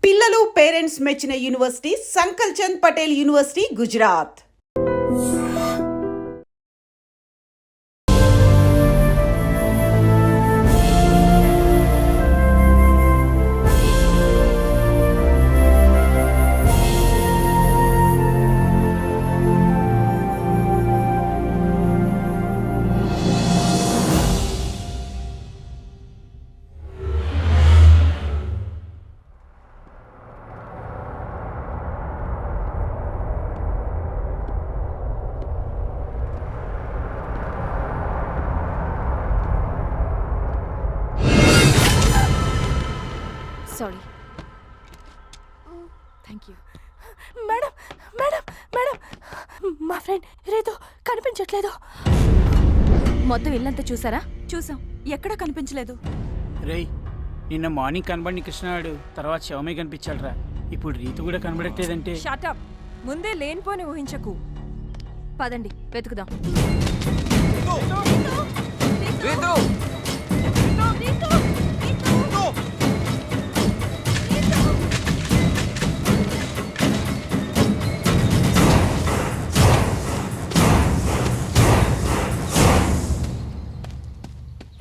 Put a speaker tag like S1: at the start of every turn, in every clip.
S1: పిల్లలు పేరెంట్స్ మెచ్చిన university Sankalchand Patel university, Gujarat.
S2: Sorry. Thank you. Madam madam madam, మా friend రేతో కనిపించట్లేదు. మొత్తం ఇల్లంతా చూసారా?
S3: చూసాం, ఎక్కడా కనిపించలేదు.
S4: రేయ్, నిన్న మార్నింగ్ కనబడిన కృష్ణాడు, తర్వాత శవమే కనిపించాడురా. ఇప్పుడు రీతు కూడా కనబడట్లేదంటే.
S3: షాటప్, ముందే లేనిపోని ఊహించకు.
S2: పదండి వెతుకుదాం.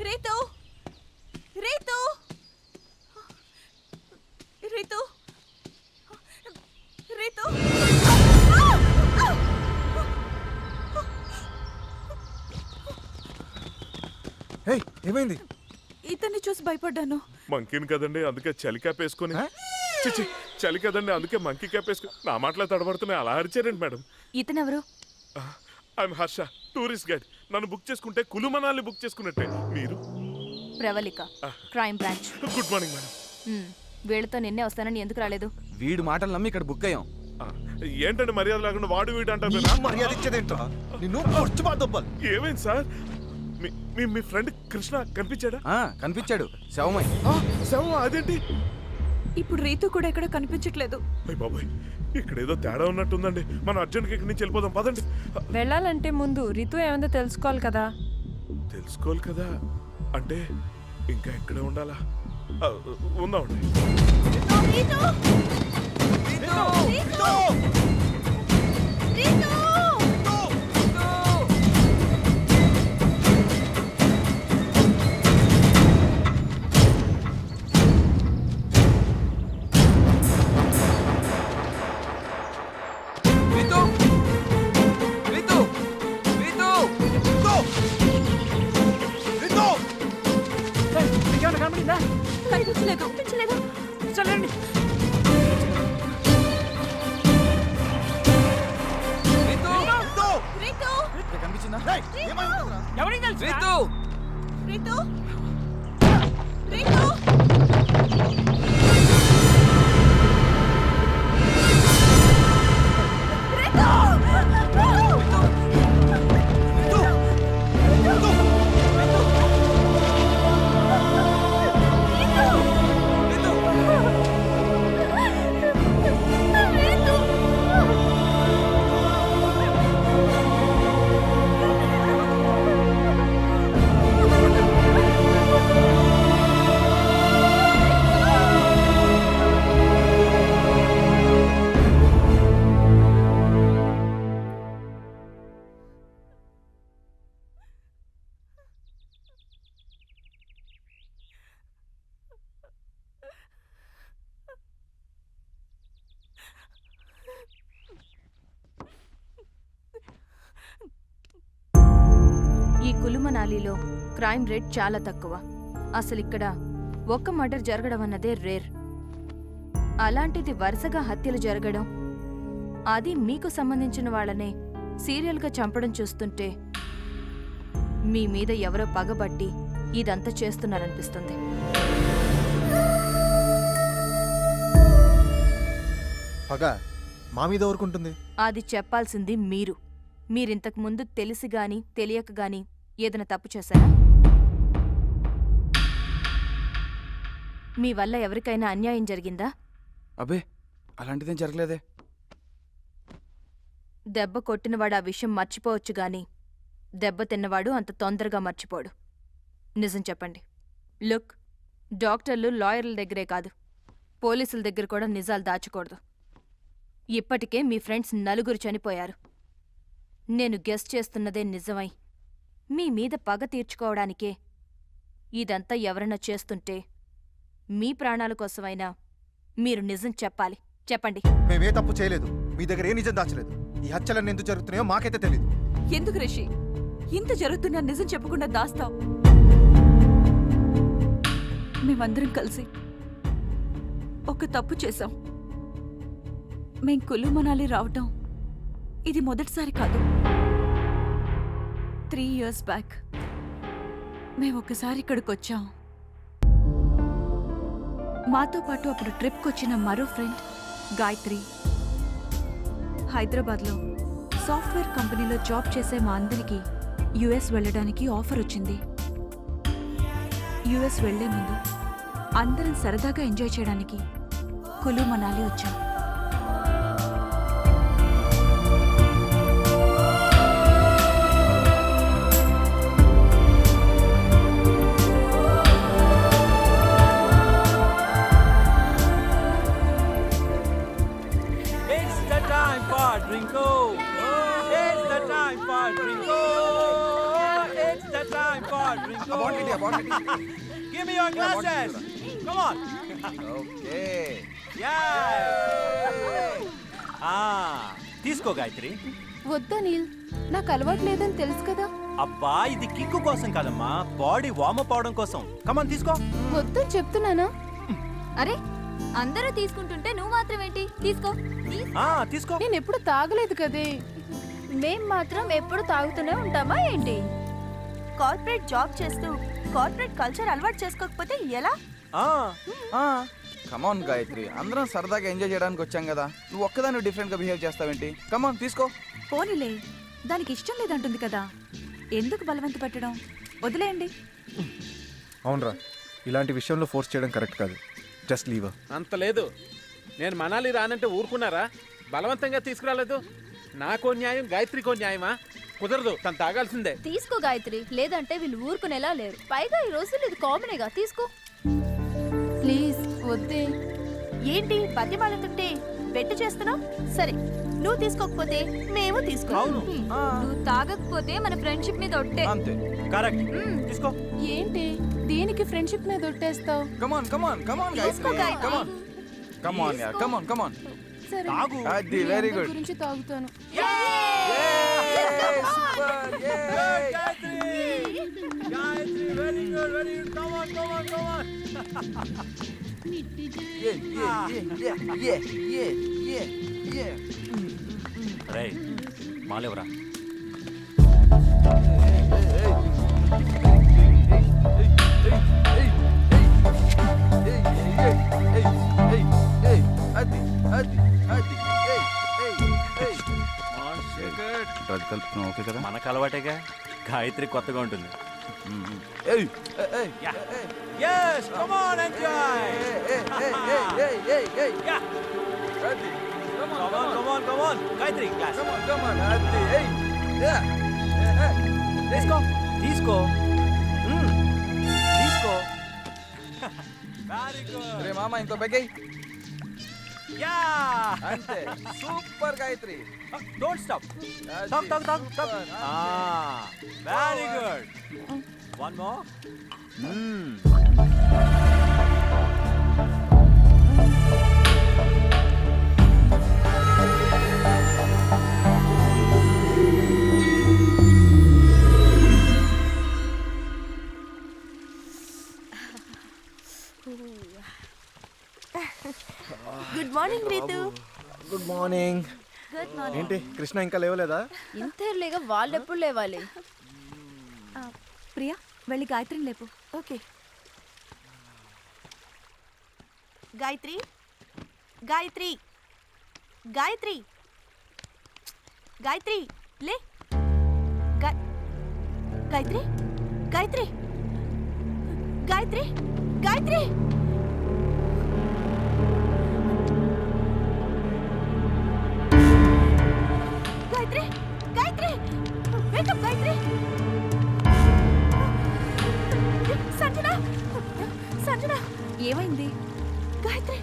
S3: రీతు, రీతు, రీతు, రీతు.
S5: ఏమైంది?
S3: ఇతన్ని చూసి భయపడ్డాను.
S6: మంకీని కదండి, అందుకే చలి క్యాప్ వేసుకొని. చిచి, చలి కదండి, అందుకే మంకీ క్యాప్ వేసుకొని. నా మాటలో తడబడుతున్నాయి, అలా అరిచారండి మేడం.
S2: ఇతనెవరు?
S6: I'm Harsha, tourist guide. నన్ను బుక్ చేసుకుంటే కులు మనాలి బుక్ చేసుకున్నట్టే. మీరు?
S2: Pravalika, crime branch.
S6: Good morning madam.
S2: వీళ్ళతో నిన్నే వస్తానని ఎందుకు రాలేదు?
S5: వీడు మాటలు నమ్మి ఇక్కడ బుక్ అయ్యాం.
S6: ఏంటండి మర్యాద లేకుండా వాడు వీడు అంటారు?
S5: మర్యాద ఇచ్చేదేంటో నిన్ను.
S6: ఏమైంది సార్? మీ ఫ్రెండ్ కృష్ణ కనిపించాడా?
S5: కనిపించాడు, శవమై.
S6: శవం? అదేంటి?
S3: ఇప్పుడు రీతు కూడా ఎక్కడ కనిపించట్లేదు.
S6: అయ్య బాబాయ్, ఇక్కడ ఏదో తేడా ఉన్నట్టుందండి. మనం అర్జెంట్గా ఇక్కడి నుంచి వెళ్ళిపోదాం, పదండి.
S3: వెళ్ళాలంటే ముందు రీతు ఏమందో తెలుసుకోవాలి కదా.
S6: తెలుసుకోవాలి కదా అంటే ఇంకా ఎక్కడే ఉండాలా? ఉందామండి.
S3: కనిపించలేదు, కనిపించలేదు.
S4: చల్లండి.
S5: కనిపించిందా?
S4: ఎవరికి తెలుసు?
S3: రీతు, రీతు.
S2: ఈ కులుమనాలిలో క్రైమ్ రేట్ చాలా తక్కువ. అసలు ఇక్కడ ఒక్క మర్డర్ జరగడం అన్నదే రేర్. అలాంటిది వరుసగా హత్యలు జరగడం, అది మీకు సంబంధించిన వాళ్ళనే సీరియల్గా చంపడం చూస్తుంటే మీ మీద ఎవరో పగబట్టి ఇదంతా చేస్తున్నారనిపిస్తుంది.
S5: పగ మా మీద ఊరుకుంటుంది.
S2: అది చెప్పాల్సింది మీరు. మీరింతకు ముందు తెలిసి గాని తెలియక గాని ఏదైనా తప్పు చేశారా? మీ వల్ల ఎవరికైనా అన్యాయం జరిగిందా?
S5: అబే, అలాంటిదేం జరగలేదే.
S2: దెబ్బ కొట్టినవాడు ఆ విషయం మర్చిపోవచ్చు గాని దెబ్బ తిన్నవాడు అంత తొందరగా మర్చిపోడు. నిజం చెప్పండి. లుక్, డాక్టర్లు లాయర్ల దగ్గరే కాదు, పోలీసుల దగ్గర కూడా నిజాలు దాచకూడదు. ఇప్పటికే మీ ఫ్రెండ్స్ 4 చనిపోయారు. నేను గెస్ చేస్తున్నదే నిజమై మీ మీద పగ తీర్చుకోవడానికే ఇదంతా ఎవరన్నా చేస్తుంటే మీ ప్రాణాల కోసమైనా మీరు నిజం చెప్పాలి. చెప్పండి.
S5: మేమే తప్పు చేయలేదు, మీ దగ్గర ఏ నిజం దాచలేదు. ఈ హత్యలన్నీ ఎందుకు జరుగుతున్నాయో మాకైతే తెలియదు.
S3: ఎందుకు రిషి ఇంత జరుగుతున్నా నిజం చెప్పకుండా దాస్తావు? మేమందరం కలిసి ఒక తప్పు చేశాం. మేం కులు మనాలి రావటం ఇది మొదటిసారి కాదు. 3 years బ్యాక్ మేము ఒక్కసారి ఇక్కడికి వచ్చాం. మాతో పాటు అప్పుడు ట్రిప్కి వచ్చిన మరో ఫ్రెండ్ గాయత్రి హైదరాబాద్లో సాఫ్ట్వేర్ కంపెనీలో జాబ్ చేసే మా అందరికీ యుఎస్ వెళ్ళడానికి ఆఫర్ వచ్చింది. యుఎస్ వెళ్లే ముందు అందరం సరదాగా ఎంజాయ్ చేయడానికి కులు మనాలి వచ్చాం.
S7: It's the time for Drinko. It's the time for Drinko. It's the time for Drinko. Give me your glasses. Come on.
S5: Okay.
S7: Yeah. తీసుకో గాయత్రి.
S2: వద్దా నీల్, నాకు అలవాటు లేదని తెలుసు కదా.
S7: అబ్బా ఇది కిక్కు కోసం కాదమ్మా, బాడీ వార్మప్ అవడం కోసం. కమాన్ తీసుకో.
S2: వద్దని చెప్తున్నానా?
S8: అరే అందరూ తీసుకుంటుంటే నువ్వు మాత్రం ఏంటి? తీసుకో.
S7: తీసుకో.
S2: నేను ఎప్పుడు తాగలేదు కదే.
S8: మేం మాత్రం ఎప్పుడు తాగుతూనే ఉంటామా ఏంటి? కార్పొరేట్ జాబ్ చేస్తూ కార్పొరేట్ కల్చర్ అలవాటు చేసుకోకపోతే ఎలా?
S5: కమాన్ గాయత్రి, అందరం సరదాగా ఎంజాయ్ చేయడానికి వచ్చాం కదా, నువ్వు ఒక్కదాన్ని డిఫరెంట్ గా బిహేవ్ చేస్తావేంటి? కమాన్ తీసుకో.
S3: పోనీలే, దానికి ఇష్టం లేదంటుంది కదా, ఎందుకు బలవంత పెట్టడం? వదిలేయండి.
S5: అవునరా, ఇలాంటి విషయంలో ఫోర్స్ చేయడం కరెక్ట్ కాదు. Just leave.
S9: అంత లేదు. నేను మనాలి రానంటే ఊరుకున్నారా? బలవంతంగా తీసుకురాలేదు. నాకో న్యాయం, గాయత్రికో న్యాయమా? కుదరదు, తను తాగాల్సిందే.
S8: తీసుకో గాయత్రి, లేదంటే వీళ్ళు ఊరుకునేలా లేరు. పైగా ఈ రోజులు ఇది కామనేగా. తీసుకో
S2: ప్లీజ్ వద్దే.
S8: ఏంటి బతిమాలుతుంటే బెట్టు చేస్తున్నావు? సరే నువ్వు తీసుకోకపోతే మేము తీసుకోవాలి. నువ్వు తాగకపోతే మన ఫ్రెండ్షిప్ మీద ఒట్టే.
S5: అంతే.
S7: కరెక్ట్. తీసుకో.
S2: ఏంటి దీనికి ఫ్రెండ్షిప్ మీద ఒట్టేస్తావు?
S5: కమాన్ కమాన్ కమాన్
S8: తీసుకో
S5: గాయత్రి,
S8: గాయత్రి.
S5: కమాన్ కమాన్ యార్, కమాన్ కమాన్.
S2: సరే
S7: తాగు.
S5: అది వెరీ గుడ్.
S2: గురించి తాగుతాను.
S5: Super.
S7: Gayatri very good, very good. Come on come on come on. రేయ్ మాలేవరా.
S5: ఓకే కదా,
S7: మనకు అలవాటేగా. గాయత్రి కొత్తగా ఉంటుంది. Yes, come on, enjoy. Yeah. Come on. Gayatri, glass.
S5: Come on. Hey. Yeah.
S7: తీసుకో. తీసుకో. Very good.
S5: రే మామ, ఇంకో బెగ్గై.
S7: Yeah.
S5: అంతే. Super Gayatri.
S7: Don't stop. Talk. Very good. One more.
S8: Good morning Ritu.
S5: Good morning.
S8: Good morning.
S5: ఏంటి కృష్ణ ఇంకా లేవలేదా?
S8: ఇంతేలేగా వాళ్ళెప్పుడు లేవాలి?
S3: ప్రియా వెళ్ళి గాయత్రిని లేపు.
S8: ఓకే. గాయత్రి గాయత్రి గాయత్రి గాయత్రి లే. గాయత్రి గాయత్రి గాయత్రి గాయత్రి గాయత్రి గాయత్రి వేకప్ గాయత్రి. సంజన
S3: ఏమైంది?
S8: గాయత్రి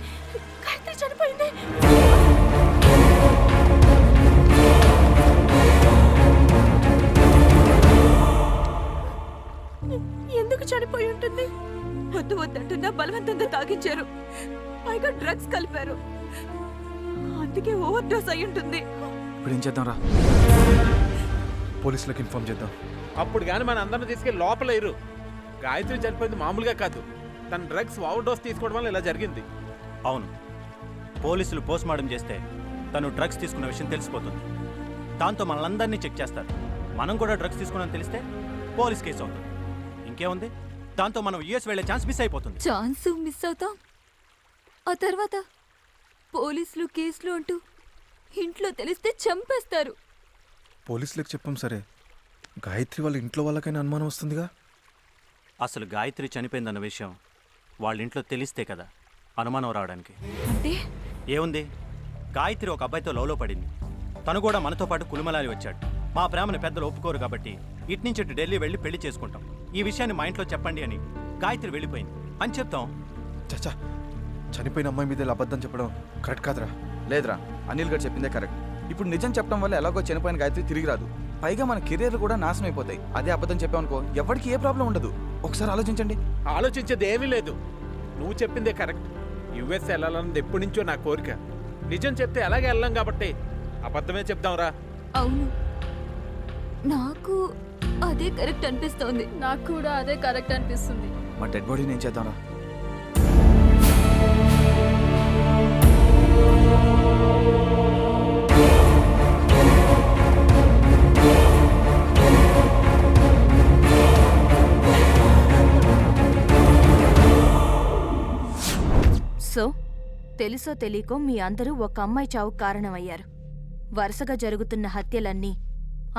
S8: ఎందుకు చనిపోయి ఉంటుంది?
S3: వద్దు వద్దంటున్నా బలవంతంగా తాగించారు, పైగా డ్రగ్స్ కలిపారు. అందుకే ఓవర్ డోస్ అయి ఉంటుంది.
S5: ఇప్పుడు ఏం చేద్దాం రా? పోలీసులకు ఇన్ఫార్మ్ చేద్దాం.
S9: అప్పుడు కానీ మన అందరిని తీసుకెళ్ళి లోపల ఇరు. గాయత్రి చనిపోయింది మామూలుగా కాదు, తన డ్రగ్స్ ఓవర్ డోస్ తీసుకోవడం వల్ల ఇలా జరిగింది.
S10: అవును, పోలీసులు పోస్ట్మార్టం చేస్తే తను డ్రగ్స్ తీసుకున్న విషయం తెలిసిపోతుంది. దాంతో మనల్ని చెక్ చేస్తారు. మనం కూడా డ్రగ్స్ తీసుకున్నామని తెలిస్తే పోలీస్ కేసు అవుతుంది. ఇంకేముంది, దాంతో మనం యూఎస్ వెళ్ళే ఛాన్స్ మిస్ అయిపోతుంది.
S3: ఛాన్స్ మిస్ అవుతాం, ఆ తర్వాత పోలీసులు కేసులు అంటూ ఇంట్లో తెలిస్తే చంపేస్తారు.
S5: పోలీసులకు చెప్పాం సరే, గాయత్రి వాళ్ళ ఇంట్లో వాళ్ళకైనా అనుమానం వస్తుందిగా.
S10: అసలు గాయత్రి చనిపోయిందన్న విషయం వాళ్ళ ఇంట్లో తెలిస్తే కదా అనుమానం రావడానికి.
S3: అంటే
S10: ఏముంది, గాయత్రి ఒక అబ్బాయితో లవ్లో పడింది. తను కూడా మనతో పాటు కులుమలాలి వచ్చాడు. మా ప్రేమను పెద్దలు ఒప్పుకోరు కాబట్టి ఇట్నుంచి ఇటు ఢిల్లీ వెళ్ళి పెళ్లి చేసుకుంటాం. ఈ విషయాన్ని మా ఇంట్లో చెప్పండి అని గాయత్రి వెళ్ళిపోయింది అని చెప్తాం.
S5: చచ్చా, చనిపోయిన అమ్మాయి మీద ఇలా అబద్ధం చెప్పడం కరెక్ట్ కాదురా. లేదురా, అనిల్ గారు చెప్పిందే కరెక్ట్. ఇప్పుడు నిజం చెప్పడం వల్ల ఎలాగో చనిపోయిన గాయత్రి తిరిగి రాదు. పైగా మన కెరీర్లు కూడా నాశనం అయిపోతాయి. అదే అబద్ధం చెప్పామనుకో ఎవరికి ఏ ప్రాబ్లం ఉండదు. ఒకసారి ఆలోచించండి.
S9: ఆలోచించేది ఏమీ లేదు, నువ్వు చెప్పిందే కరెక్ట్. యుఎస్ వెళ్ళాలన్నది ఎప్పటి నుంచో నా కోరిక. నిజం చెప్తే అలాగే వెళ్ళాం కాబట్టి అబద్ధమే చెప్దాంరా.
S3: అవును, నాకు అదే కరెక్ట్ అనిపిస్తోంది.
S8: నాకు కూడా అదే కరెక్ట్ అనిపిస్తుంది.
S5: మా డెడ్ బాడీని ఏం చేద్దాంరా?
S2: సో తెలుసో తెలియకో మీ అందరూ ఒక అమ్మాయి చావు కారణమయ్యారు. వరుసగా జరుగుతున్న హత్యలన్నీ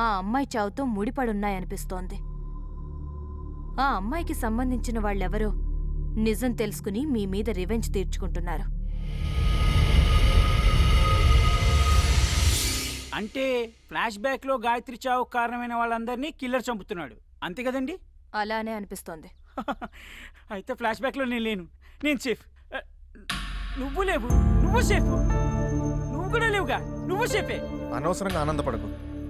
S2: ఆ అమ్మాయి చావుతో ముడిపడున్నాయనిపిస్తోంది. ఆ అమ్మాయికి సంబంధించిన వాళ్ళెవరో నిజం తెలుసుకుని మీ మీద రివెంజ్ తీర్చుకుంటున్నారు.
S4: అంటే ఫ్లాష్ బ్యాక్లో గాయత్రి చావు కారణమైన వాళ్ళందరినీ కిల్లర్ చంపుతున్నాడు, అంతే కదండి?
S2: అలానే అనిపిస్తోంది.
S4: అయితే ఫ్లాష్ బ్యాక్లో నేను లేను, నేను సేఫ్. నువ్వు లేవు, నువ్వు సేఫ్. నువ్వు కూడా లేవుగా, నువ్వు సేఫే.
S5: అనవసరంగా ఆనందపడకు.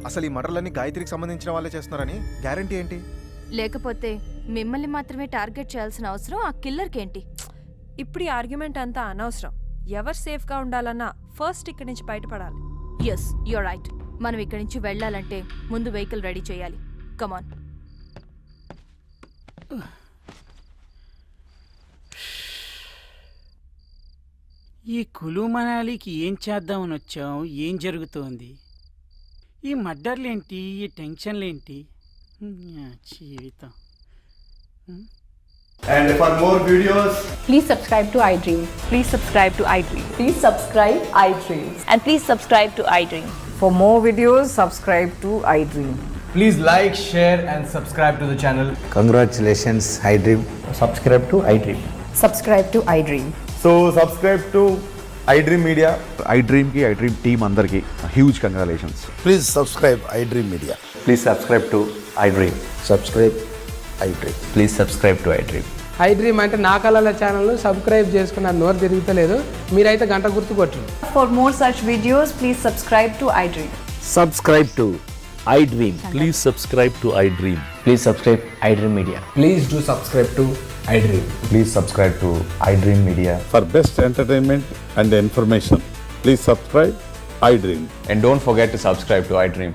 S5: అసలు ఈ మర్డర్లన్నీ గాయత్రికి సంబంధించిన వాళ్ళే చేస్తున్నారని గ్యారంటీ ఏంటి?
S2: లేకపోతే మిమ్మల్ని మాత్రమే టార్గెట్ చేయాల్సిన అవసరం ఆ కిల్లర్కేంటి?
S3: ఇప్పుడు ఈ ఆర్గ్యుమెంట్ అంతా అనవసరం. ఎవరు సేఫ్గా ఉండాలన్నా ఫస్ట్ ఇక్కడి నుంచి బయటపడాలి.
S2: Yes, you're right. మనం ఇక్కడి నుంచి వెళ్ళాలంటే ముందు వెహికల్ రెడీ చేయాలి. కమాన్.
S4: ఈ కులు మనాలికి ఏం చేద్దామని వచ్చాం? ఏం జరుగుతోంది? ఈ మర్డర్లేంటి? ఈ టెన్షన్లేంటి? జీవితం.
S11: And for more videos,
S8: Please subscribe to iDream.
S3: Please subscribe to iDream.
S8: Please subscribe iDream. And please subscribe to iDream.
S7: For more videos, subscribe to iDream.
S11: please like, share and subscribe to the channel.
S12: Congratulations, iDream.
S11: Subscribe to iDream.
S8: Subscribe to iDream.
S11: So subscribe to iDream Media.
S12: iDream ki iDream team andarki huge congratulations.
S6: Please subscribe iDream Media.
S12: Please subscribe to iDream. Subscribe iDream. Please subscribe to iDream.
S7: iDream అంటే నా కళల channel subscribe చేసుకున్న నోరు తిరుగుతలేదు. మీరైతే గంట గుర్తు కొట్టండి.
S8: For more such videos, please subscribe to iDream.
S12: Subscribe to iDream. Please subscribe to iDream. Please subscribe iDream Media.
S11: Please do subscribe to iDream.
S12: Please subscribe to iDream Media.
S6: For best entertainment and information please subscribe iDream.
S12: And don't forget to subscribe to iDream.